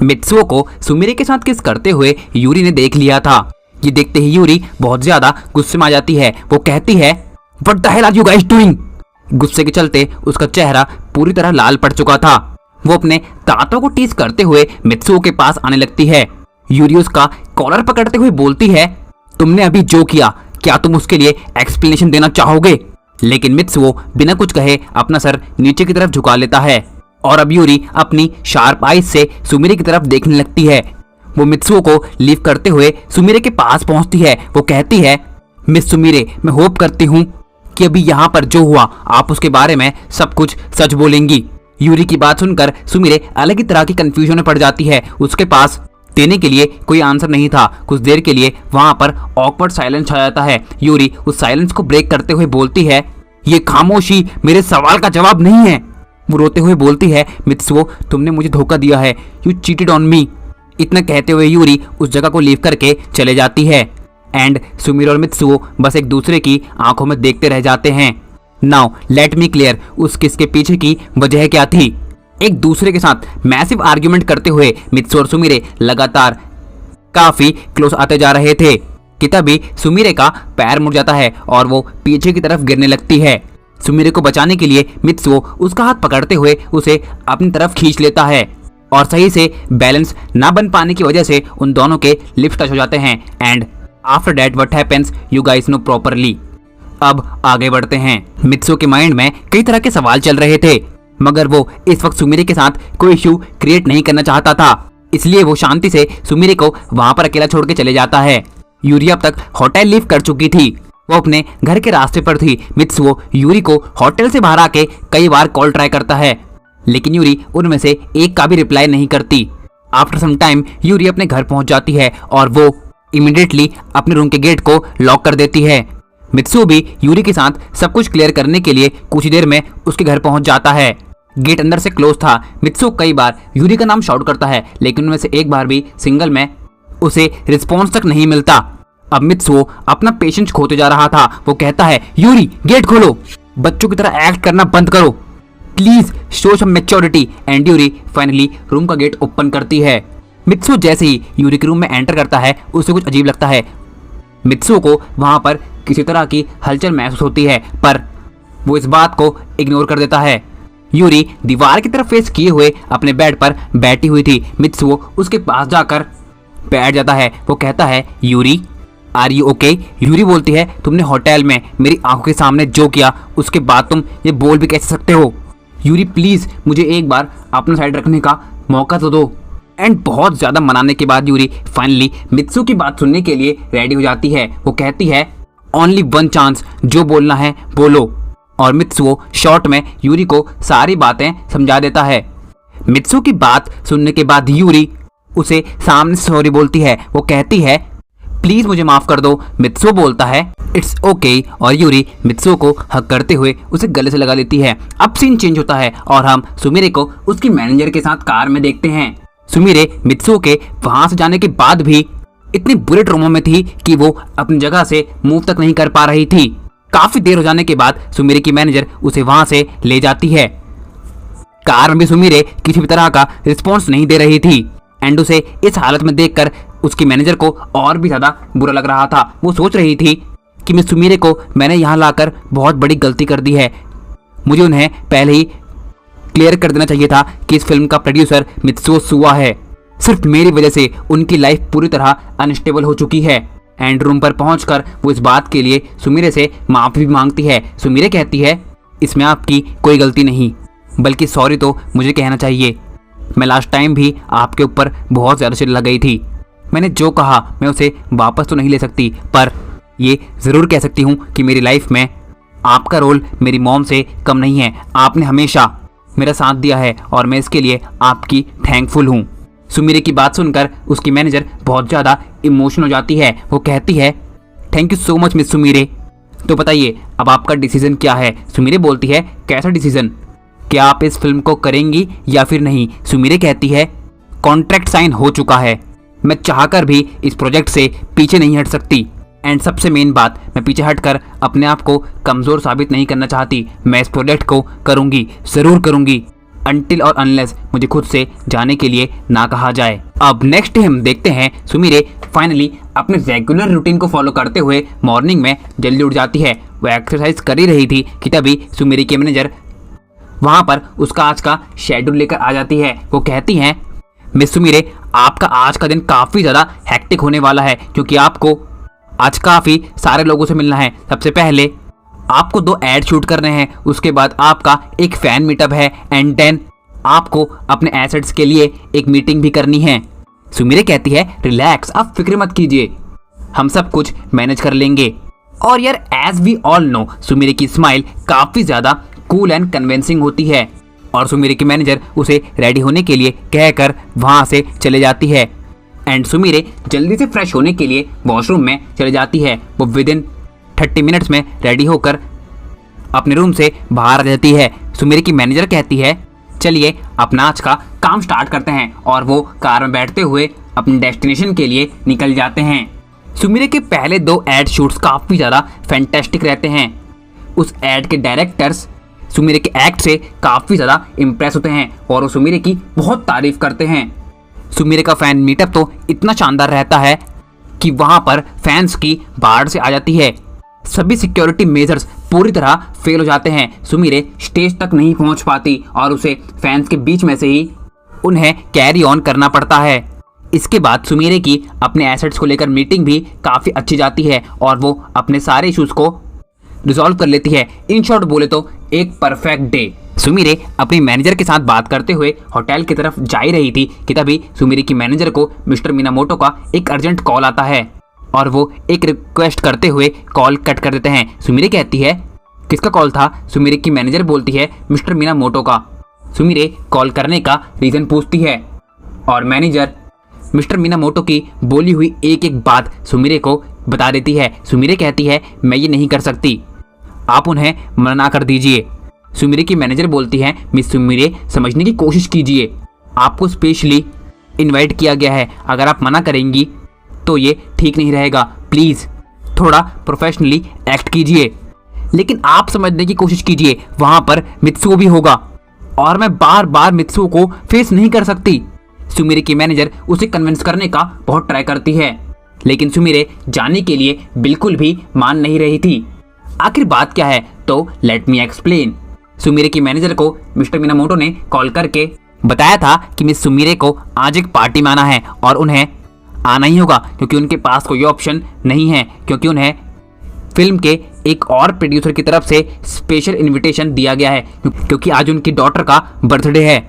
Mitsuo को Sumire के साथ किस करते हुए यूरी ने देख लिया था। ये देखते ही यूरी बहुत ज्यादा गुस्से में आ जाती है। वो कहती है what the hell are you guys doing. गुस्से के चलते उसका चेहरा पूरी तरह लाल पड़ चुका था। वो अपने दांतों को टीस करते हुए मित्सुओ के पास आने लगती है। यूरी उसका कॉलर पकड़ते हुए बोलती है तुमने अभी जो किया क्या तुम उसके लिए एक्सप्लेनेशन देना चाहोगे। लेकिन मित्सुओ बिना कुछ कहे अपना सर नीचे की तरफ झुका लेता है और अब यूरी अपनी शार्प आईज से सुमिरे की तरफ देखने लगती है। वो मित्सुओ को लीव करते हुए सुमिरे के पास पहुंचती है। वो कहती है मिस सुमिरे, मैं होप करती हूँ कि अभी यहाँ पर जो हुआ आप उसके बारे में सब कुछ सच बोलेंगी। यूरी की बात सुनकर सुमिरे अलग ही तरह की कंफ्यूजन में पड़ जाती है। उसके पास देने के लिए कोई आंसर नहीं था। कुछ देर के लिए वहां पर ऑकवर्ड साइलेंस छा जाता है। यूरी उस साइलेंस को ब्रेक करते हुए बोलती है ये खामोशी मेरे सवाल का जवाब नहीं है। वो रोते हुए बोलती है मित्सुओ, तुमने मुझे धोखा दिया है, यू चीटेड ऑन मी। इतना कहते हुए यूरी उस जगह को लीव करके चले जाती है एंड सुमिरे और मित्सुओ बस एक दूसरे की आंखों में देखते रह जाते हैं। नाउ लेट मी क्लियर उस किस के पीछे की वजह क्या थी। एक दूसरे के साथ मैसिव आर्ग्यूमेंट करते हुए मित्सुओ और सुमिरे लगातार काफी क्लोज आते जा रहे थे कि तभी सुमिरे का पैर मुड़ जाता है और वो पीछे की तरफ गिरने लगती है। सुमिरे को बचाने के लिए मित्सुओ उसका हाथ पकड़ते हुए उसे अपनी तरफ खींच लेता है और सही से बैलेंस ना बन पाने की वजह से उन दोनों के लिप्स टच हो जाते हैं and after that what happens you guys no properly. अब आगे बढ़ते हैं। मित्सुओ के माइंड में कई तरह के सवाल चल रहे थे मगर वो इस वक्त सुमिरे के साथ कोई इश्यू क्रिएट नहीं करना चाहता था, इसलिए वो शांति से सुमिरे को वहां पर अकेला छोड़ के चले जाता है। यूरी अब तक होटल लीव कर चुकी थी। वो अपने घर के रास्ते पर थी। मित्सुओ यूरी को होटल से बाहर आके कई बार कॉल ट्राई करता है लेकिन यूरी उनमें से एक का भी रिप्लाई नहीं करती। आफ्टर सम टाइम यूरी अपने घर पहुंच जाती है और वो इमीडिएटली अपने रूम के गेट को लॉक कर देती है। मित्सुओ भी यूरी के साथ सब कुछ क्लियर करने के लिए कुछ ही देर में उसके घर पहुंच जाता है। गेट अंदर से क्लोज था। मित्सुओ कई बार यूरी का नाम शाउट करता है लेकिन उनमें से एक बार भी सिंगल में उसे रिस्पॉन्स तक नहीं मिलता। अब मित्सुओ अपना पेशेंस खोते जा रहा था। वो कहता है यूरी गेट खोलो, बच्चों की तरह एक्ट करना बंद करो, please show some maturity. And Yuri finally room का गेट ओपन करती है। मित्सुओ जैसे ही यूरी के रूम में एंटर करता है उसे कुछ अजीब लगता है। मित्सुओ को वहां पर किसी तरह की हलचल महसूस होती है पर वो इस बात को इग्नोर कर देता है। यूरी दीवार की तरफ फेस किए हुए अपने बेड पर बैठी हुई थी। मित्सुओ उसके पास जाकर बैठ जाता है। वो कहता है Yuri are you okay. Yuri बोलती है तुमने होटल में मेरी आंखों के सामने जो किया उसके बाद तुम ये बोल भी कैसे सकते हो। यूरी प्लीज मुझे एक बार अपना साइड रखने का मौका तो दो। एंड बहुत ज्यादा मनाने के बाद यूरी फाइनली मित्सुओ की बात सुनने के लिए रेडी हो जाती है। वो कहती है ओनली वन चांस, जो बोलना है बोलो। और मित्सुओ शॉर्ट में यूरी को सारी बातें समझा देता है। मित्सुओ की बात सुनने के बाद यूरी उसे सामने से सॉरी बोलती है। वो कहती है प्लीज मुझे माफ कर दो। मित्सुओ बोलता है इट्स ओके और यूरी मित्सुओ को हक करते हुए उसे गले से लगा लेती है। अब सीन चेंज होता है और हम सुमिरे को उसकी मैनेजर के साथ कार में देखते हैं। सुमिरे मित्सुओ के वहां से जाने के बाद भी इतनी बुरे ट्रॉमा में थी कि वो अपनी जगह से मूव तक नहीं कर पा रही थी। काफी देर हो जाने के बाद सुमिरे की मैनेजर उसे वहां से ले जाती है। कार में भी सुमिरे किसी भी तरह का रिस्पॉन्स नहीं दे रही थी एंड उसे इस हालत में देखकर उसकी मैनेजर को और भी ज्यादा बुरा लग रहा था। वो सोच रही थी कि मिस सुमिरे को मैंने यहाँ लाकर बहुत बड़ी गलती कर दी है। मुझे उन्हें पहले ही क्लियर कर देना चाहिए था कि इस फिल्म का प्रोड्यूसर मित्सुओ सुआ है। सिर्फ मेरी वजह से उनकी लाइफ पूरी तरह अनस्टेबल हो चुकी है। एंड रूम पर पहुंचकर वो इस बात के लिए सुमिरे से माफी भी मांगती है। सुमिरे कहती है इसमें आपकी कोई गलती नहीं, बल्कि सॉरी तो मुझे कहना चाहिए। मैं लास्ट टाइम भी आपके ऊपर बहुत ज़्यादा चिल्ला गई थी। मैंने जो कहा मैं उसे वापस तो नहीं ले सकती, पर ये ज़रूर कह सकती हूँ कि मेरी लाइफ में आपका रोल मेरी मॉम से कम नहीं है। आपने हमेशा मेरा साथ दिया है और मैं इसके लिए आपकी थैंकफुल हूँ। सुमिरे की बात सुनकर उसकी मैनेजर बहुत ज़्यादा इमोशनल हो जाती है। वो कहती है thank you so much miss Sumire. तो बताइए अब आपका डिसीजन क्या है। सुमिरे बोलती है कैसा डिसीजन, क्या आप इस फिल्म को करेंगी या फिर नहीं। सुमिरे कहती है कॉन्ट्रैक्ट साइन हो चुका है, मैं चाहकर भी इस प्रोजेक्ट से पीछे नहीं हट सकती। एंड सबसे मेन बात, मैं पीछे हटकर अपने आप को कमज़ोर साबित नहीं करना चाहती। मैं इस प्रोजेक्ट को करूँगी, ज़रूर करूँगी। अनटिल और अनलेस मुझे खुद से जाने के लिए ना कहा जाए। अब नेक्स्ट हम देखते हैं सुमीरे फाइनली अपने रेगुलर रूटीन को फॉलो करते हुए मॉर्निंग में जल्दी उठ जाती है। वो एक्सरसाइज कर ही रही थी कि तभी सुमीरे की मैनेजर वहाँ पर उसका आज का शेड्यूल लेकर आ जाती है। वो कहती हैं, मिस सुमीरे, आपका आज का दिन काफ़ी ज़्यादा हैक्टिक होने वाला है क्योंकि आपको आज काफ़ी सारे लोगों से मिलना है। सबसे पहले आपको 2 ऐड शूट करने हैं, उसके बाद आपका एक फ़ैन मीटअप है एंड देन आपको अपने एसेट्स के लिए एक मीटिंग भी करनी है। सुमीरे कहती है, रिलैक्स, आप फिक्र मत कीजिए, हम सब कुछ मैनेज कर लेंगे। और यार as we all know Sumire की स्माइल काफ़ी ज़्यादा कूल एंड कन्विंसिंग होती है और सुमीरे की मैनेजर उसे रेडी होने के लिए कहकर वहाँ से चले जाती है एंड सुमीरे जल्दी से फ्रेश होने के लिए वॉशरूम में चले जाती है। वो विदिन 30 मिनट्स में रेडी होकर अपने रूम से बाहर आ जाती है। सुमीरे की मैनेजर कहती है, चलिए अपना आज का काम स्टार्ट करते हैं और वो कार में बैठते हुए अपने डेस्टिनेशन के लिए निकल जाते हैं। सुमीरे के पहले 2 एड शूट्स काफ़ी ज़्यादा फैंटास्टिक रहते हैं। उस एड के डायरेक्टर्स सुमीरे के एक्ट से काफ़ी ज़्यादा इम्प्रेस होते हैं और वो सुमीरे की बहुत तारीफ करते हैं। सुमीरे का फ़ैन मीटअप तो इतना शानदार रहता है कि वहाँ पर फैंस की बाढ़ से आ जाती है। सभी सिक्योरिटी मेजर्स पूरी तरह फेल हो जाते हैं। सुमीरे स्टेज तक नहीं पहुँच पाती और उसे फैंस के बीच में से ही उन्हें कैरी ऑन करना पड़ता है। इसके बाद सुमीरे की अपने एसेट्स को लेकर मीटिंग भी काफ़ी अच्छी जाती है और वो अपने सारे इश्यूज़ को रिजॉल्व कर लेती है। इन शॉर्ट बोले तो एक परफेक्ट डे। सुमीरे अपनी मैनेजर के साथ बात करते हुए होटल की तरफ जा ही रही थी कि तभी सुमीरे की मैनेजर को मिस्टर मीनामोटो का एक अर्जेंट कॉल आता है और वो एक रिक्वेस्ट करते हुए कॉल कट कर देते हैं। सुमीरे कहती है, किसका कॉल था? सुमीरे की मैनेजर बोलती है, मिस्टर मीनामोटो का। सुमीरे कॉल करने का रीज़न पूछती है और मैनेजर मिस्टर मीनामोटो की बोली हुई एक एक बात सुमीरे को बता देती है। सुमीरे कहती है, मैं ये नहीं कर सकती, आप उन्हें मना कर दीजिए। सुमीरे की मैनेजर बोलती है, मिस सुमीरे समझने की कोशिश कीजिए, आपको स्पेशली इनवाइट किया गया है, अगर आप मना करेंगी तो ये ठीक नहीं रहेगा, प्लीज़ थोड़ा प्रोफेशनली एक्ट कीजिए। लेकिन आप समझने की कोशिश कीजिए, वहाँ पर मित्सुओ भी होगा और मैं बार बार मित्सुओ को फेस नहीं कर सकती। सुमीरे की मैनेजर उसे कन्विंस करने का बहुत ट्राई करती है लेकिन सुमीरे जाने के लिए बिल्कुल भी मान नहीं रही थी। आखिर बात क्या है, तो लेट मी एक्सप्लेन। सुमीरे की मैनेजर को मिस्टर मीनामोटो ने कॉल करके बताया था कि मिस सुमीरे को आज एक पार्टी में आना है और उन्हें आना ही होगा क्योंकि उनके पास कोई ऑप्शन नहीं है, क्योंकि उन्हें फिल्म के एक और प्रोड्यूसर की तरफ से स्पेशल इनविटेशन दिया गया है क्योंकि आज उनकी डॉटर का बर्थडे है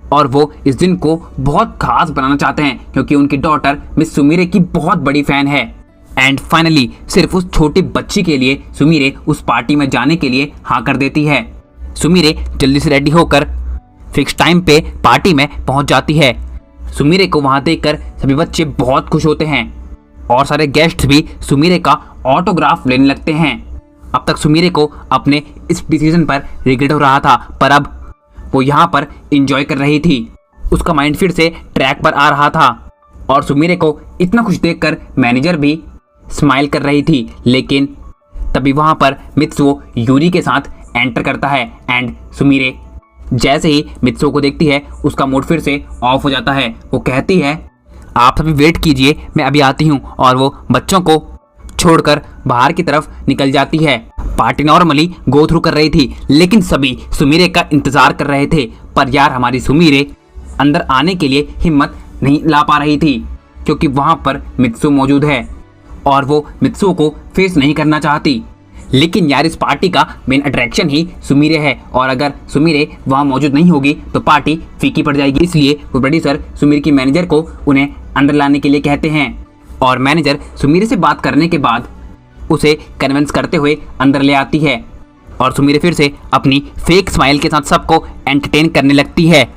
और वो इस दिन को बहुत खास बनाना चाहते हैं क्योंकि उनकी डॉटर मिस सुमीरे की बहुत बड़ी फ़ैन है। एंड फाइनली सिर्फ उस छोटी बच्ची के लिए सुमीरे उस पार्टी में जाने के लिए हाँ कर देती है। सुमीरे जल्दी से रेडी होकर फिक्स टाइम पे पार्टी में पहुंच जाती है। सुमीरे को वहां देखकर सभी बच्चे बहुत खुश होते हैं और सारे गेस्ट्स भी सुमीरे का ऑटोग्राफ लेने लगते हैं। अब तक सुमीरे को अपने इस डिसीजन पर रिग्रेट हो रहा था पर अब वो यहाँ पर इंजॉय कर रही थी। उसका माइंड फिर से ट्रैक पर आ रहा था और सुमीरे को इतना खुश देखकर मैनेजर भी स्माइल कर रही थी। लेकिन तभी वहाँ पर मित्सुओ यूरी के साथ एंटर करता है एंड सुमीरे जैसे ही मित्सुओ को देखती है उसका मूड फिर से ऑफ हो जाता है। वो कहती है, आप सभी वेट कीजिए, मैं अभी आती हूँ, और वो बच्चों को छोड़कर बाहर की तरफ निकल जाती है। पार्टी नॉर्मली गो थ्रू कर रही थी लेकिन सभी सुमीरे का इंतजार कर रहे थे पर यार हमारी सुमीरे अंदर आने के लिए हिम्मत नहीं ला पा रही थी क्योंकि वहाँ पर मित्सुओ मौजूद है और वो मित्सुओ को फेस नहीं करना चाहती। लेकिन यार इस पार्टी का मेन अट्रैक्शन ही सुमीरे है और अगर सुमीरे वहाँ मौजूद नहीं होगी तो पार्टी फीकी पड़ जाएगी। इसलिए वो प्रोड्यूसर सुमीरे की मैनेजर को उन्हें अंदर लाने के लिए कहते हैं और मैनेजर सुमीरे से बात करने के बाद उसे कन्विंस करते हुए अंदर ले आती है और सुमीरे फिर से अपनी फेक स्माइल के साथ सबको एंटरटेन करने लगती है।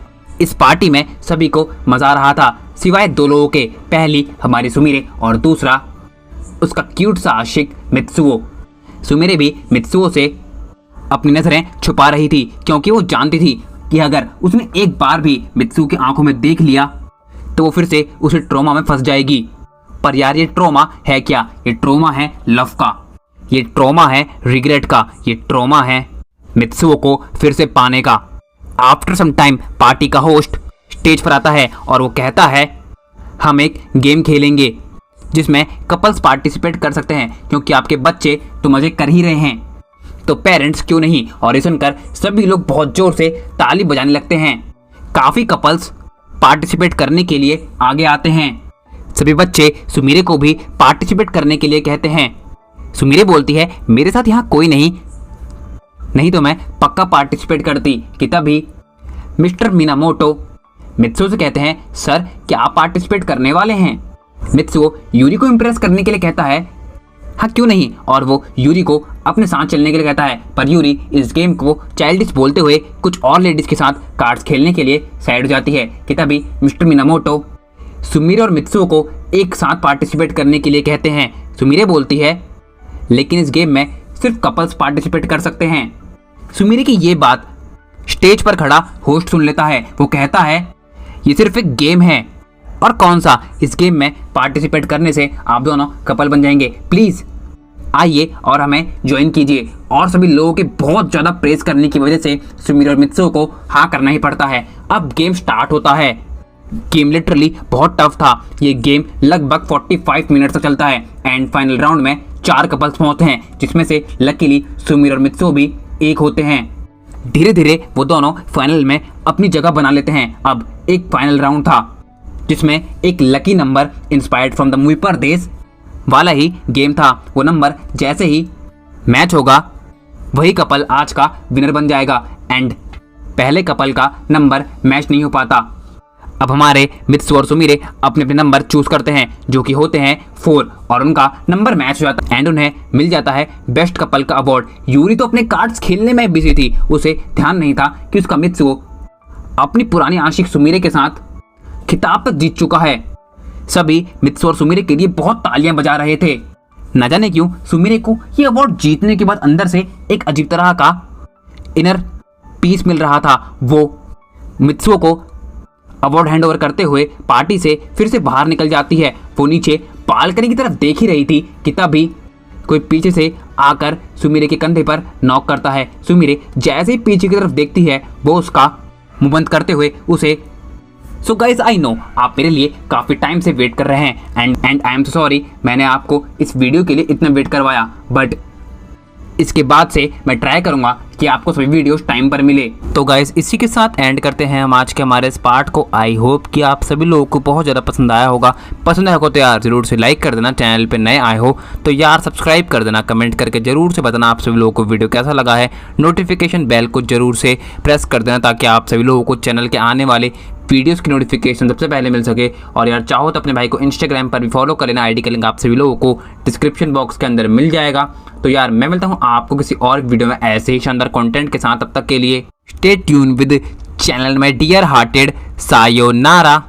इस पार्टी में सभी को मजा आ रहा था सिवाय 2 लोगों के, पहली हमारी सुमीरे और दूसरा उसका क्यूट सा आशिक मित्सुओ। सुमीरे भी मित्सुओ से अपनी नज़रें छुपा रही थी क्योंकि वो जानती थी कि अगर उसने एक बार भी मित्सुओ की आंखों में देख लिया तो वो फिर से उसे ट्रॉमा में फंस जाएगी। पर यार ये ट्रॉमा है क्या? ये ट्रॉमा है लव का, ये ट्रॉमा है रिग्रेट का, ये ट्रॉमा है मित्सुओ को फिर से पाने का। आफ्टर सम टाइम पार्टी का होस्ट स्टेज पर आता है और वो कहता है हम एक गेम खेलेंगे जिसमें कपल्स पार्टिसिपेट कर सकते हैं क्योंकि आपके बच्चे तो मजे कर ही रहे हैं, तो पेरेंट्स क्यों नहीं। और ये सुनकर सभी लोग बहुत जोर से ताली बजाने लगते हैं। काफ़ी कपल्स पार्टिसिपेट करने के लिए आगे आते हैं। सभी बच्चे सुमीरे को भी पार्टिसिपेट करने के लिए कहते हैं। सुमीरे बोलती है मेरे साथ यहाँ कोई नहीं तो मैं पक्का पार्टिसिपेट करती। कि तभी मिस्टर मिनामोटो मित्सुओ से कहते हैं सर क्या आप पार्टिसिपेट करने वाले हैं। मित्सुओ यूरी को इम्प्रेस करने के लिए कहता है हाँ क्यों नहीं, और वो यूरी को अपने साथ चलने के लिए कहता है। पर यूरी इस गेम को चाइल्डिश बोलते हुए कुछ और लेडीज के साथ कार्ड्स खेलने के लिए साइड हो जाती है। कि तभी मिस्टर मिनामोटो सुमीरे और मित्सुओ को एक साथ पार्टिसिपेट करने के लिए कहते हैं। सुमीरे बोलती है लेकिन इस गेम में सिर्फ कपल्स पार्टिसिपेट कर सकते हैं। सुमीरे की ये बात स्टेज पर खड़ा होस्ट सुन लेता है। वो कहता है ये सिर्फ एक गेम है और कौन सा, इस गेम में पार्टिसिपेट करने से आप दोनों कपल बन जाएंगे, प्लीज़ आइए और हमें ज्वाइन कीजिए। और सभी लोगों के बहुत ज़्यादा प्रेस करने की वजह से सुमीरे और मित्सुओ को हाँ करना ही पड़ता है। अब गेम स्टार्ट होता है। गेम लिटरली बहुत टफ था। ये गेम लगभग 45 मिनट तक चलता है एंड फाइनल राउंड में 4 कपल्स पहुंचते हैं जिसमें से लकीली सुमीरे और मित्सुओ भी एक होते हैं। धीरे धीरे वो दोनों फाइनल में अपनी जगह बना लेते हैं। अब एक फाइनल राउंड था जिसमें एक lucky number inspired from the movie परदेस वाला ही गेम था। वो नंबर जैसे ही मैच होगा वही कपल आज का विनर बन जाएगा एंड पहले कपल का नंबर मैच नहीं हो पाता। अब हमारे मित्सुओ और सुमीरे अपने अपने नंबर चूज करते हैं जो कि होते हैं 4 और उनका नंबर मैच हो जाता है एंड उन्हें मिल जाता है बेस्ट कपल का अवार्ड। यूरी तो अपने कार्ड्स खेलने में बिजी थी, उसे ध्यान नहीं था कि उसका मित्सुओ अपनी पुरानी आशिक सुमीरे के साथ खिताब तक जीत चुका है। सभी मित्सुओ और सुमीरे के लिए बहुत तालियां बजा रहे थे। न जाने क्यों सुमीरे को ये अवार्ड जीतने के बाद अंदर से एक अजीब तरह का इनर पीस मिल रहा था। वो मित्सुओ को अवार्ड हैंड ओवर करते हुए पार्टी से फिर से बाहर निकल जाती है। वो नीचे बालकनी की तरफ देख ही रही थी कि तभी कोई पीछे से आकर सुमीरे के कंधे पर नॉक करता है। सुमीरे जैसे ही पीछे की तरफ देखती है वो उसका मुंह बंद करते हुए उसे सो गाइज आई नो आप मेरे लिए काफ़ी टाइम से वेट कर रहे हैं and I am so sorry मैंने आपको इस वीडियो के लिए इतना वेट करवाया, बट इसके बाद से मैं ट्राई करूंगा कि आपको सभी वीडियोस टाइम पर मिले। तो गाइस इसी के साथ एंड करते हैं हम आज के हमारे इस पार्ट को। आई होप कि आप सभी लोगों को बहुत ज़्यादा पसंद आया होगा। पसंद आया हो तो यार ज़रूर से लाइक कर देना, चैनल पे नए आए हो तो यार सब्सक्राइब कर देना, कमेंट करके ज़रूर से बताना आप सभी लोगों को वीडियो कैसा लगा है। नोटिफिकेशन बेल को ज़रूर से प्रेस कर देना ताकि आप सभी लोगों को चैनल के आने वाले वीडियोस की नोटिफिकेशन सबसे पहले मिल सके। और यार चाहो तो अपने भाई को इंस्टाग्राम पर भी फॉलो कर लेना, आईडी का लिंक आप सभी लोगों को डिस्क्रिप्शन बॉक्स के अंदर मिल जाएगा। तो यार मैं मिलता हूँ आपको किसी और वीडियो में ऐसे ही शानदार कंटेंट के साथ। तब तक के लिए stay tune with channel my dear hearted. Sayonara.